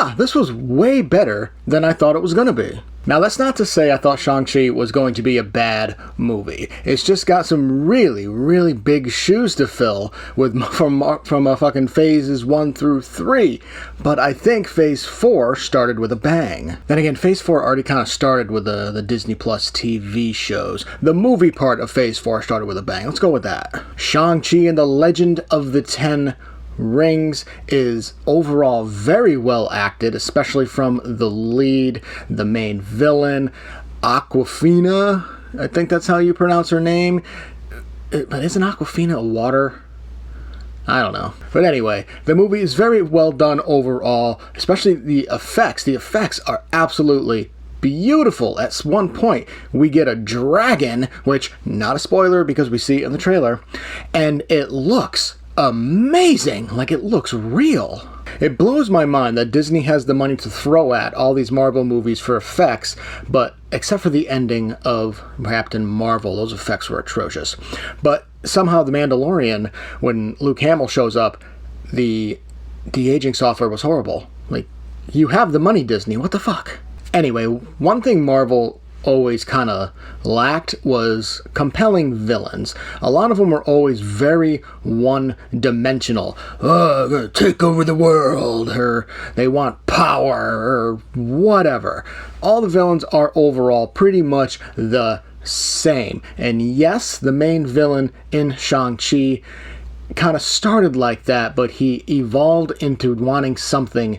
yeah, this was way better than I thought it was going to be. Now, that's not to say I thought Shang-Chi was going to be a bad movie. It's just got some really, really big shoes to fill from fucking phases 1 through 3. But I think phase 4 started with a bang. Then again, phase 4 already kind of started with the Disney Plus TV shows. The movie part of phase 4 started with a bang. Let's go with that. Shang-Chi and the Legend of the Ten Rings is overall very well acted, especially from the lead, the main villain, Awkwafina. I think that's how you pronounce her name. But isn't Awkwafina a water? I don't know. But anyway, the movie is very well done overall, especially the effects. The effects are absolutely beautiful. At one point, we get a dragon, which, not a spoiler because we see it in the trailer, and it looks amazing. Like, it looks real. It blows my mind that Disney has the money to throw at all these Marvel movies for effects, but except for the ending of Captain Marvel, those effects were atrocious. But somehow The Mandalorian, when Luke Hamill shows up, the de-aging software was horrible. Like, you have the money, Disney, what the fuck? Anyway, one thing Marvel always kind of lacked was compelling villains. A lot of them were always very one-dimensional. Oh, I'm gonna take over the world, or they want power, or whatever. All the villains are overall pretty much the same. And yes, the main villain in Shang-Chi kind of started like that, but he evolved into wanting something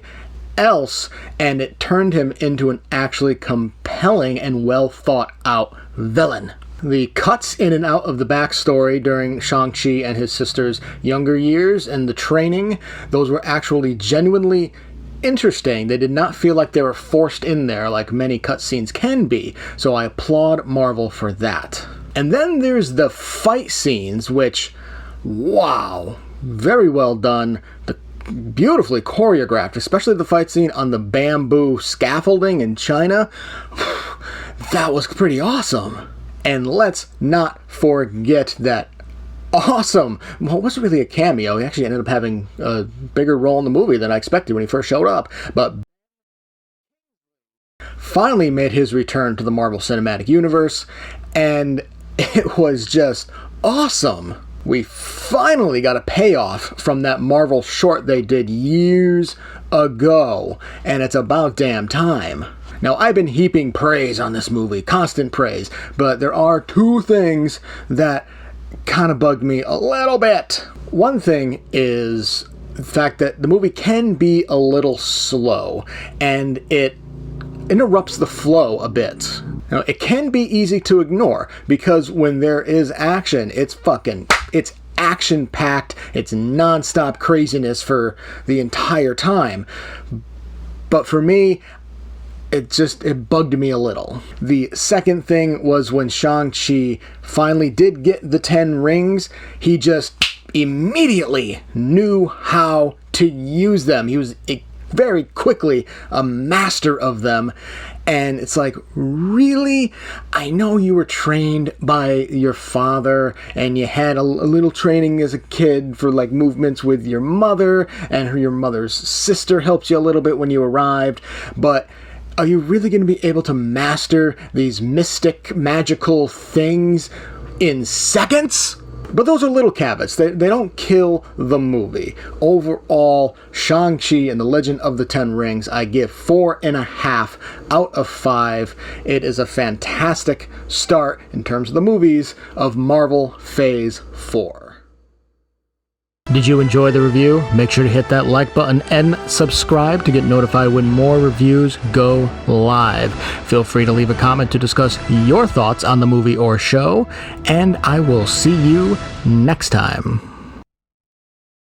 else, and it turned him into an actually compelling and well thought out villain. The cuts in and out of the backstory during Shang-Chi and his sister's younger years and the training, those were actually genuinely interesting. They did not feel like they were forced in there like many cutscenes can be, so I applaud Marvel for that. And then there's the fight scenes, which, wow, very well done. Beautifully choreographed, especially the fight scene on the bamboo scaffolding in China. That was pretty awesome. And let's not forget that awesome, well, it wasn't really a cameo. He actually ended up having a bigger role in the movie than I expected when he first showed up. But finally made his return to the Marvel Cinematic Universe, and it was just awesome. We finally got a payoff from that Marvel short they did years ago, and it's about damn time. Now, I've been heaping praise on this movie, constant praise, but there are two things that kind of bugged me a little bit. One thing is the fact that the movie can be a little slow, and it interrupts the flow a bit. Now, it can be easy to ignore, because when there is action, it's action-packed, it's non-stop craziness for the entire time. But for me, it bugged me a little. The second thing was when Shang-Chi finally did get the 10 rings, he just immediately knew how to use them. He was very quickly a master of them. And it's like, really? I know you were trained by your father, and you had a little training as a kid for like movements with your mother, and your mother's sister helped you a little bit when you arrived, but are you really going to be able to master these mystic, magical things in seconds? But those are little caveats. They don't kill the movie. Overall, Shang-Chi and the Legend of the Ten Rings, I give 4.5 out of 5. It is a fantastic start in terms of the movies of Marvel Phase 4. Did you enjoy the review? Make sure to hit that like button and subscribe to get notified when more reviews go live. Feel free to leave a comment to discuss your thoughts on the movie or show, and I will see you next time.